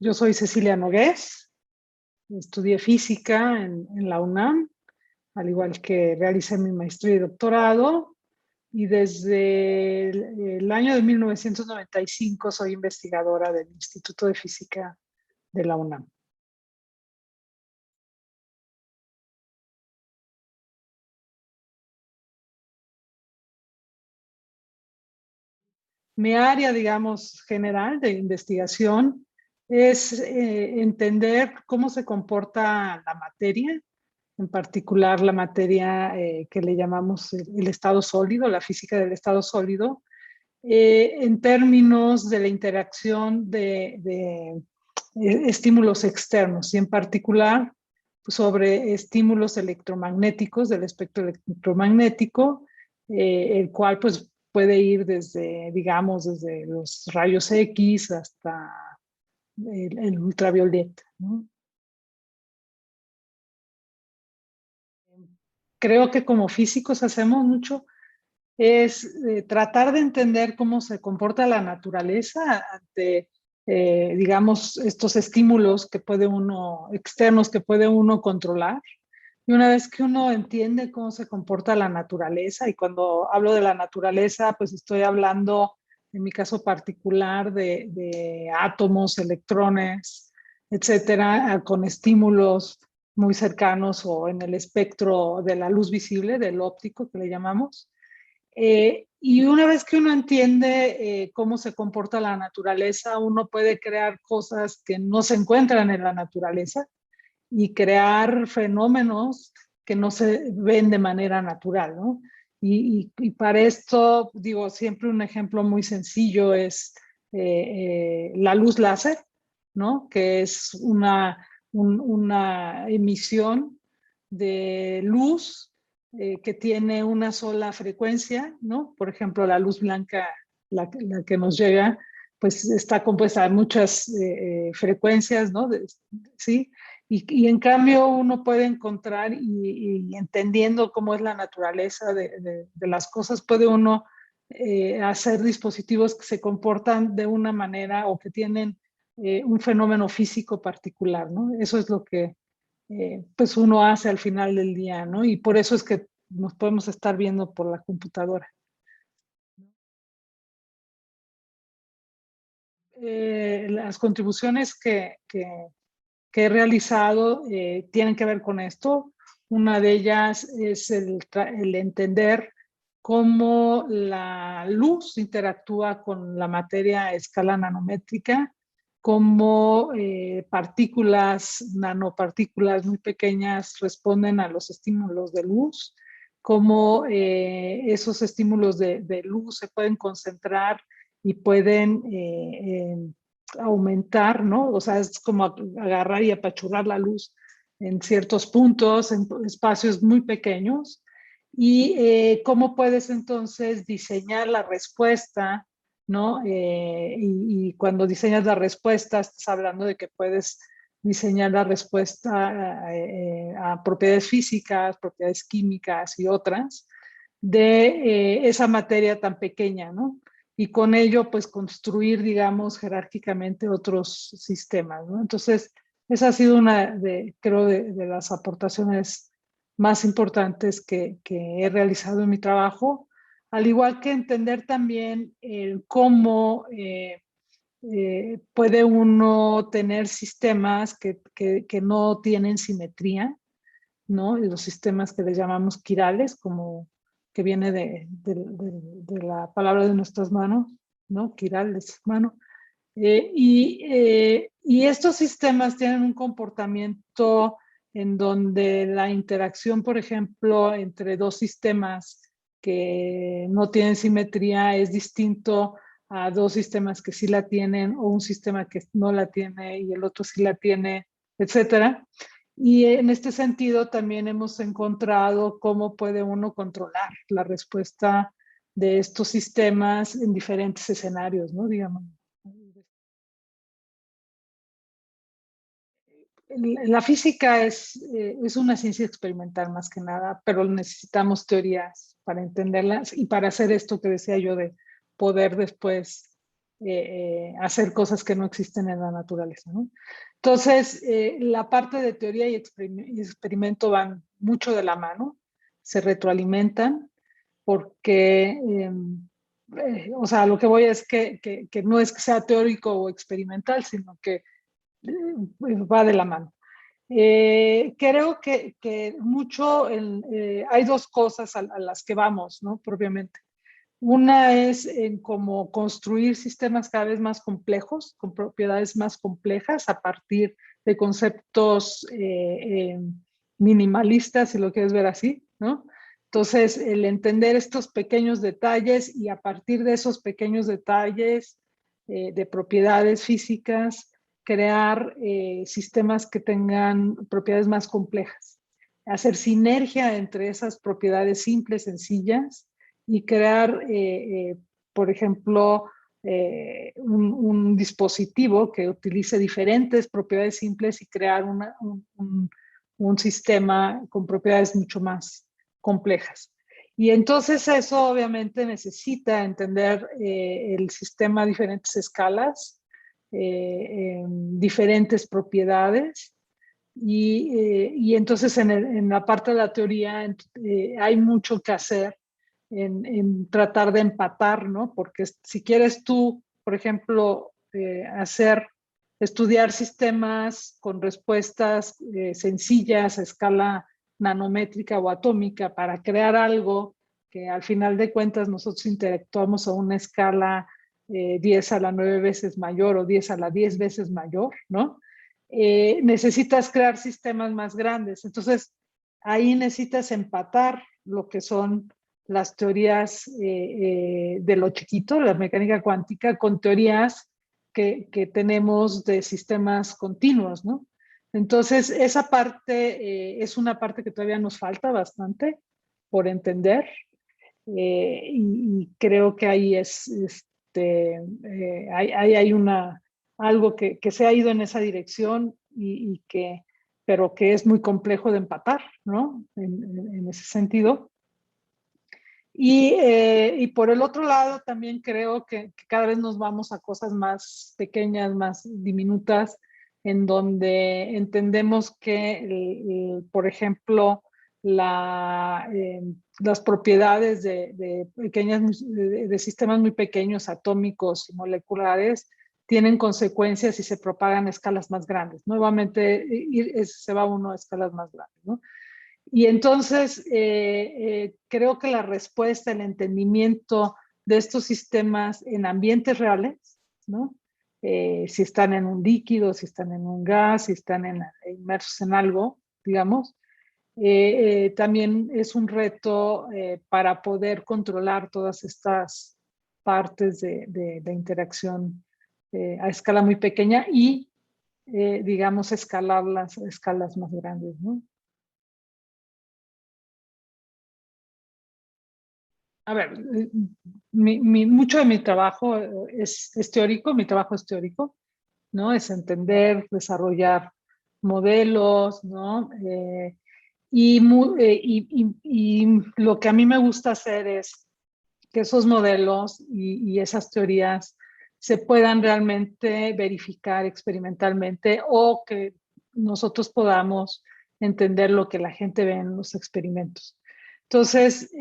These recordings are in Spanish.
Yo soy Cecilia Nogués, estudié física en la UNAM, al igual que realicé mi maestría y doctorado, y desde el año de 1995 soy investigadora del Instituto de Física de la UNAM. Mi área, digamos, general de investigación es entender cómo se comporta la materia, en particular la materia que le llamamos el estado sólido, la física del estado sólido, en términos de la interacción de estímulos externos y en particular sobre estímulos electromagnéticos del espectro electromagnético, el cual pues puede ir desde, digamos, desde los rayos X hasta el ultravioleta, ¿no? Creo que como físicos hacemos mucho es tratar de entender cómo se comporta la naturaleza ante, digamos, estos estímulos que puede uno, externos que puede uno controlar. Y una vez que uno entiende cómo se comporta la naturaleza, y cuando hablo de la naturaleza, pues estoy hablando, en mi caso particular, de átomos, electrones, etcétera, con estímulos muy cercanos o en el espectro de la luz visible, del óptico que le llamamos. Y una vez que uno entiende cómo se comporta la naturaleza, uno puede crear cosas que no se encuentran en la naturaleza y crear fenómenos que no se ven de manera natural, ¿no? Y para esto, digo, siempre un ejemplo muy sencillo es la luz láser, ¿no? Que es una emisión de luz que tiene una sola frecuencia, ¿no? Por ejemplo, la luz blanca, la que nos llega, pues está compuesta de muchas frecuencias, ¿no? ¿Sí? Y en cambio uno puede encontrar y entendiendo cómo es la naturaleza de las cosas, puede uno hacer dispositivos que se comportan de una manera o que tienen un fenómeno físico particular, ¿no? Eso es lo que pues uno hace al final del día, ¿no? Y por eso es que nos podemos estar viendo por la computadora. Las contribuciones que he realizado tienen que ver con esto. Una de ellas es el entender cómo la luz interactúa con la materia a escala nanométrica, cómo partículas, nanopartículas muy pequeñas responden a los estímulos de luz, cómo esos estímulos de luz se pueden concentrar y pueden aumentar, ¿no? O sea, es como agarrar y apachurrar la luz en ciertos puntos, en espacios muy pequeños. Y cómo puedes entonces diseñar la respuesta, ¿no? Y cuando diseñas la respuesta, estás hablando de que puedes diseñar la respuesta a propiedades físicas, propiedades químicas y otras de esa materia tan pequeña, ¿no? Y con ello, pues, construir, digamos, jerárquicamente otros sistemas, ¿no? Entonces, esa ha sido una de, creo, de las aportaciones más importantes que he realizado en mi trabajo, al igual que entender también cómo puede uno tener sistemas que no tienen simetría, ¿no? Y los sistemas que le llamamos quirales, como que viene de la palabra de nuestras manos, ¿no? Quirales, mano. Y estos sistemas tienen un comportamiento en donde la interacción, por ejemplo, entre dos sistemas que no tienen simetría es distinto a dos sistemas que sí la tienen o un sistema que no la tiene y el otro sí la tiene, etcétera. Y en este sentido también hemos encontrado cómo puede uno controlar la respuesta de estos sistemas en diferentes escenarios, ¿no? Digamos. La física es una ciencia experimental más que nada, pero necesitamos teorías para entenderlas y para hacer esto que decía yo de poder después hacer cosas que no existen en la naturaleza, ¿no? Entonces, la parte de teoría y experimento van mucho de la mano, se retroalimentan, porque, o sea, lo que voy es que no es que sea teórico o experimental, sino que va de la mano. Creo que mucho, hay dos cosas a las que vamos, ¿no? Propiamente. Una es en cómo construir sistemas cada vez más complejos, con propiedades más complejas a partir de conceptos minimalistas, si lo quieres ver así, ¿no? Entonces, el entender estos pequeños detalles y a partir de esos pequeños detalles de propiedades físicas, crear sistemas que tengan propiedades más complejas. Hacer sinergia entre esas propiedades simples, sencillas, y crear, por ejemplo, un dispositivo que utilice diferentes propiedades simples y crear un sistema con propiedades mucho más complejas. Y entonces eso obviamente necesita entender el sistema a diferentes escalas, diferentes propiedades. Y entonces en la parte de la teoría hay mucho que hacer en tratar de empatar, ¿no? Porque si quieres tú, por ejemplo, estudiar sistemas con respuestas sencillas a escala nanométrica o atómica para crear algo que al final de cuentas nosotros interactuamos a una escala 10 a la 9 veces mayor o 10 a la 10 veces mayor, ¿no? Necesitas crear sistemas más grandes. Entonces, ahí necesitas empatar lo que son las teorías de lo chiquito, la mecánica cuántica, con teorías que tenemos de sistemas continuos, ¿no? Entonces, esa parte es una parte que todavía nos falta bastante por entender y creo que ahí hay algo que se ha ido en esa dirección pero que es muy complejo de empatar, ¿no? En ese sentido. Y por el otro lado, también creo que cada vez nos vamos a cosas más pequeñas, más diminutas, en donde entendemos que, por ejemplo, las propiedades de sistemas muy pequeños, atómicos y moleculares, tienen consecuencias y se propagan a escalas más grandes. Nuevamente, se va uno a escalas más grandes, ¿no? Y entonces creo que la respuesta, el entendimiento de estos sistemas en ambientes reales, ¿no? Si están en un líquido, si están en un gas, si están inmersos en algo, digamos, también es un reto para poder controlar todas estas partes de interacción a escala muy pequeña y, digamos, escalarlas a escalas más grandes, ¿no? A ver, mucho de mi trabajo es teórico, mi trabajo es teórico, ¿no? Es entender, desarrollar modelos, ¿no? Y lo que a mí me gusta hacer es que esos modelos y esas teorías se puedan realmente verificar experimentalmente o que nosotros podamos entender lo que la gente ve en los experimentos. Entonces,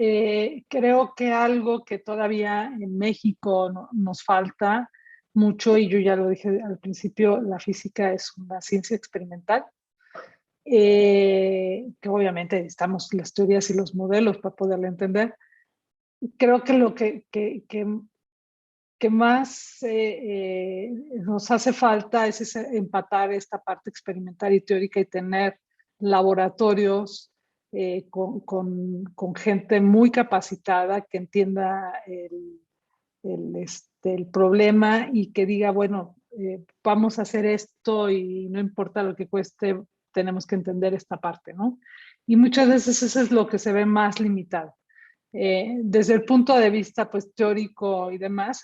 creo que algo que todavía en México nos falta mucho, y yo ya lo dije al principio, la física es una ciencia experimental, que obviamente necesitamos las teorías y los modelos para poderla entender. Creo que lo que más nos hace falta es empatar esta parte experimental y teórica y tener laboratorios con gente muy capacitada que entienda el problema y que diga, bueno, vamos a hacer esto y no importa lo que cueste, tenemos que entender esta parte, ¿no? Y muchas veces eso es lo que se ve más limitado. Desde el punto de vista pues teórico y demás,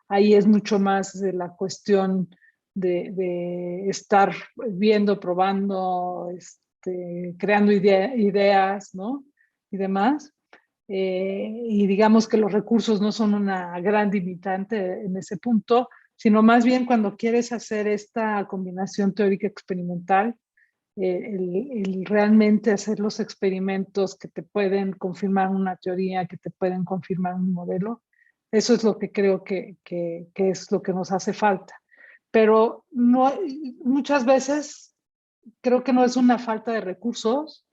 ahí es mucho más de la cuestión de estar viendo, probando, creando ideas, ¿no? Y demás. y digamos que los recursos no son una gran limitante en ese punto, sino más bien cuando quieres hacer esta combinación teórica experimental, el realmente hacer los experimentos que te pueden confirmar una teoría, que te pueden confirmar un modelo, eso es lo que creo que es lo que nos hace falta. Pero no, muchas veces creo que no es una falta de recursos,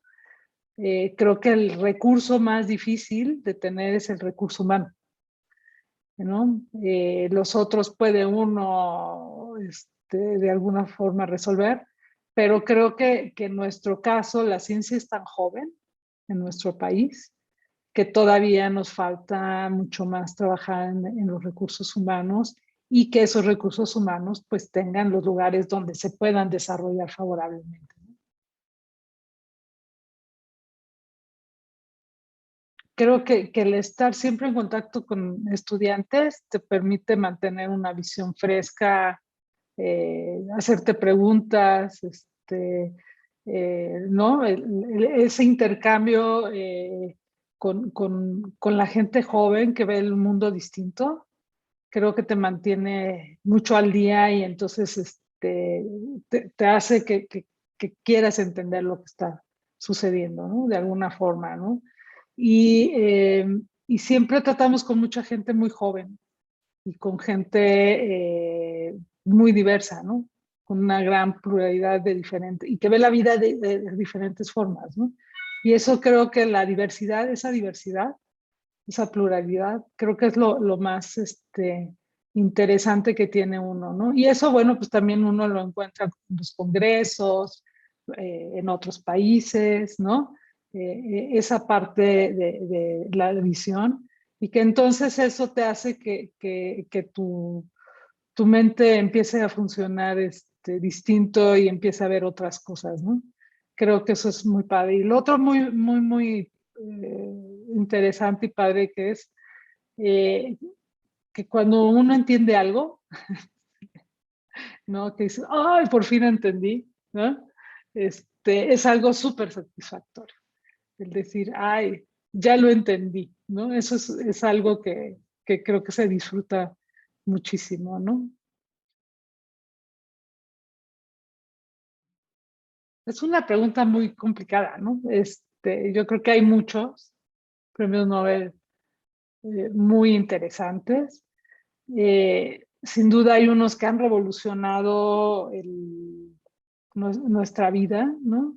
creo que el recurso más difícil de tener es el recurso humano, ¿no? Los otros puede uno de alguna forma resolver, pero creo que en nuestro caso la ciencia es tan joven en nuestro país que todavía nos falta mucho más trabajar en los recursos humanos y que esos recursos humanos pues tengan los lugares donde se puedan desarrollar favorablemente. Creo que el estar siempre en contacto con estudiantes te permite mantener una visión fresca, hacerte preguntas, ¿no? Ese intercambio con la gente joven que ve el mundo distinto, creo que te mantiene mucho al día y entonces te hace que quieras entender lo que está sucediendo, ¿no? De alguna forma, ¿no? Y, eh, y siempre tratamos con mucha gente muy joven y con gente muy diversa, ¿no? Con una gran pluralidad de diferentes, y que ve la vida de diferentes formas, ¿no? Y eso creo que la diversidad, esa pluralidad, creo que es lo más interesante que tiene uno, ¿no? Y eso, bueno, pues también uno lo encuentra en los congresos, en otros países, ¿no? Esa parte de la visión y que entonces eso te hace que tu mente empiece a funcionar distinto y empiece a ver otras cosas, ¿no? Creo que eso es muy padre. Y lo otro muy interesante y padre que es eh, que cuando uno entiende algo, ¿no? Que dices, ¡ay, por fin entendí! ¿No? Es algo súper satisfactorio. El decir, ¡ay, ya lo entendí! ¿No? Eso es algo que creo que se disfruta muchísimo, ¿no? Es una pregunta muy complicada, ¿no? Yo creo que hay muchos premios Nobel muy interesantes. Sin duda hay unos que han revolucionado nuestra vida, ¿no?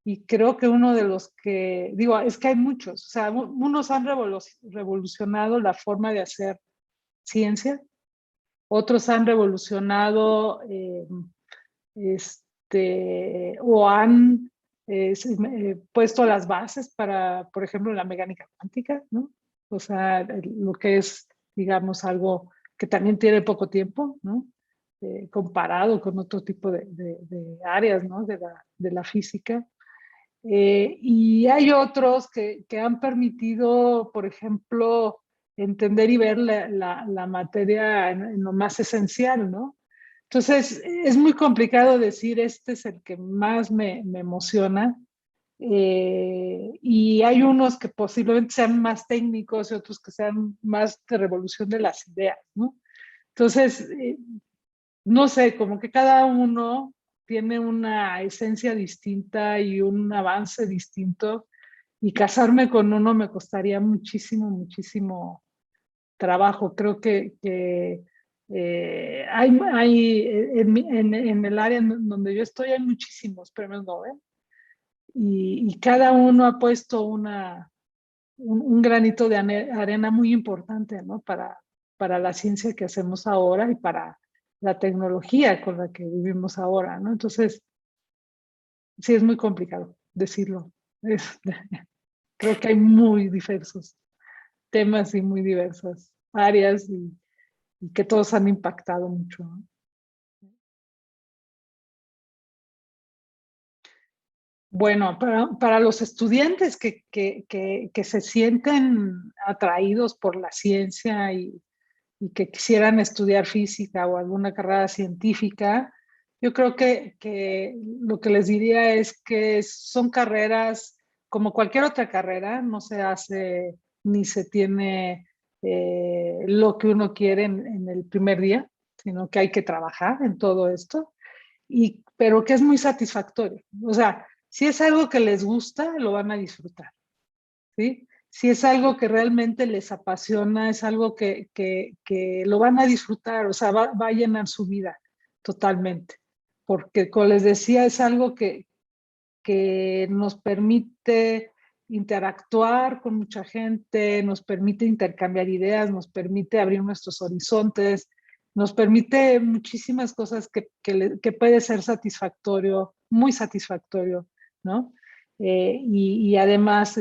Y creo que uno de los que, digo, es que hay muchos, o sea, unos han revolucionado la forma de hacer ciencia, otros han revolucionado o han puesto las bases para, por ejemplo, la mecánica cuántica, ¿no? O sea, lo que es, digamos, algo que también tiene poco tiempo, ¿no? Comparado con otro tipo de áreas, ¿no? De la física. Y hay otros que han permitido, por ejemplo, entender y ver la materia en lo más esencial, ¿no? Entonces, es muy complicado decir, este es el que más me emociona. Y hay unos que posiblemente sean más técnicos y otros que sean más de revolución de las ideas, ¿no? Entonces, no sé, como que cada uno tiene una esencia distinta y un avance distinto. Y casarme con uno me costaría muchísimo, muchísimo trabajo. Creo que en el área en donde yo estoy hay muchísimos premios Nobel y cada uno ha puesto un granito de arena muy importante, ¿no? Para la ciencia que hacemos ahora y para la tecnología con la que vivimos ahora, ¿no? Entonces, sí es muy complicado decirlo. Es- creo que hay muy diversos temas y muy diversas áreas y que todos han impactado mucho, ¿no? Bueno, para los estudiantes que se sienten atraídos por la ciencia y que quisieran estudiar física o alguna carrera científica, yo creo que lo que les diría es que son carreras como cualquier otra carrera, no se hace ni se tiene lo que uno quiere en el primer día, sino que hay que trabajar en todo esto, pero que es muy satisfactorio. O sea, si es algo que les gusta, lo van a disfrutar, ¿sí? Si es algo que realmente les apasiona, es algo que lo van a disfrutar, o sea, va a llenar su vida totalmente. Porque, como les decía, es algo que nos permite interactuar con mucha gente, nos permite intercambiar ideas, nos permite abrir nuestros horizontes, nos permite muchísimas cosas que puede ser satisfactorio, muy satisfactorio, ¿no? Y además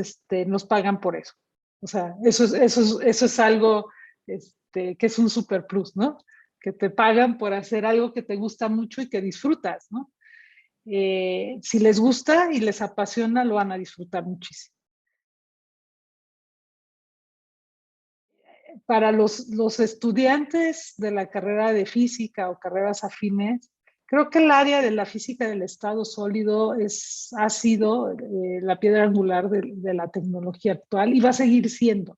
nos pagan por eso. O sea, eso es algo que es un super plus, ¿no? Que te pagan por hacer algo que te gusta mucho y que disfrutas, ¿no? Si les gusta y les apasiona, lo van a disfrutar muchísimo. Para los estudiantes de la carrera de física o carreras afines, creo que el área de la física del estado sólido ha sido la piedra angular de la tecnología actual y va a seguir siendo,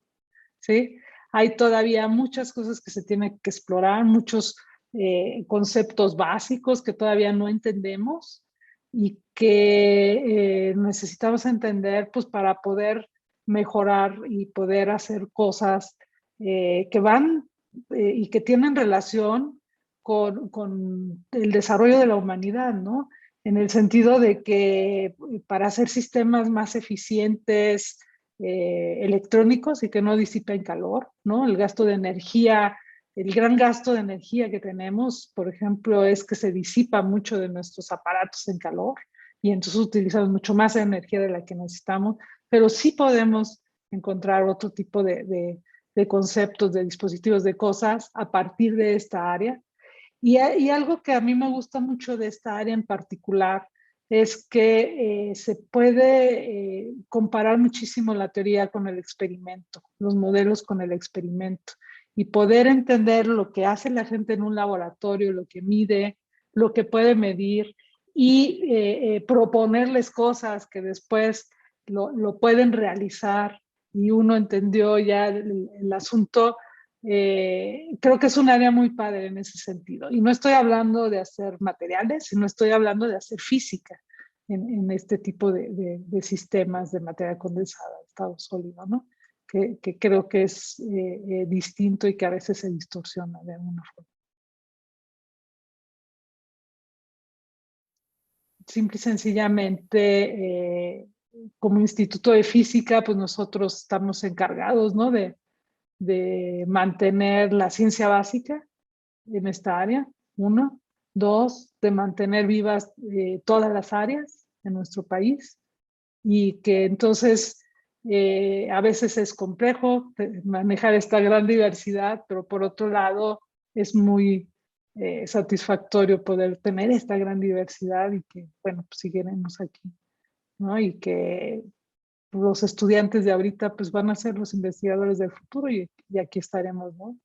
¿sí? Hay todavía muchas cosas que se tienen que explorar, muchos conceptos básicos que todavía no entendemos y que necesitamos entender pues, para poder mejorar y poder hacer cosas que van y que tienen relación con el desarrollo de la humanidad, ¿no? En el sentido de que para hacer sistemas más eficientes, electrónicos y que no disipen calor, ¿no? El gasto de energía, el gran gasto de energía que tenemos, por ejemplo, es que se disipa mucho de nuestros aparatos en calor y entonces utilizamos mucho más energía de la que necesitamos, pero sí podemos encontrar otro tipo de conceptos, de dispositivos, de cosas a partir de esta área. Y algo que a mí me gusta mucho de esta área en particular es que se puede comparar muchísimo la teoría con el experimento, los modelos con el experimento, y poder entender lo que hace la gente en un laboratorio, lo que mide, lo que puede medir, y proponerles cosas que después lo pueden realizar, y uno entendió ya el asunto. Creo que es un área muy padre en ese sentido. Y no estoy hablando de hacer materiales, sino estoy hablando de hacer física en este tipo de sistemas de materia condensada, de estado sólido, ¿no? Que creo que es distinto y que a veces se distorsiona de alguna forma. Simple y sencillamente, como Instituto de Física, pues nosotros estamos encargados, ¿no? De mantener la ciencia básica en esta área, uno. Dos, de mantener vivas todas las áreas en nuestro país y que entonces a veces es complejo manejar esta gran diversidad, pero por otro lado es muy satisfactorio poder tener esta gran diversidad y que, bueno, pues seguiremos aquí, ¿no? Y que los estudiantes de ahorita pues van a ser los investigadores del futuro y aquí estaremos, ¿no?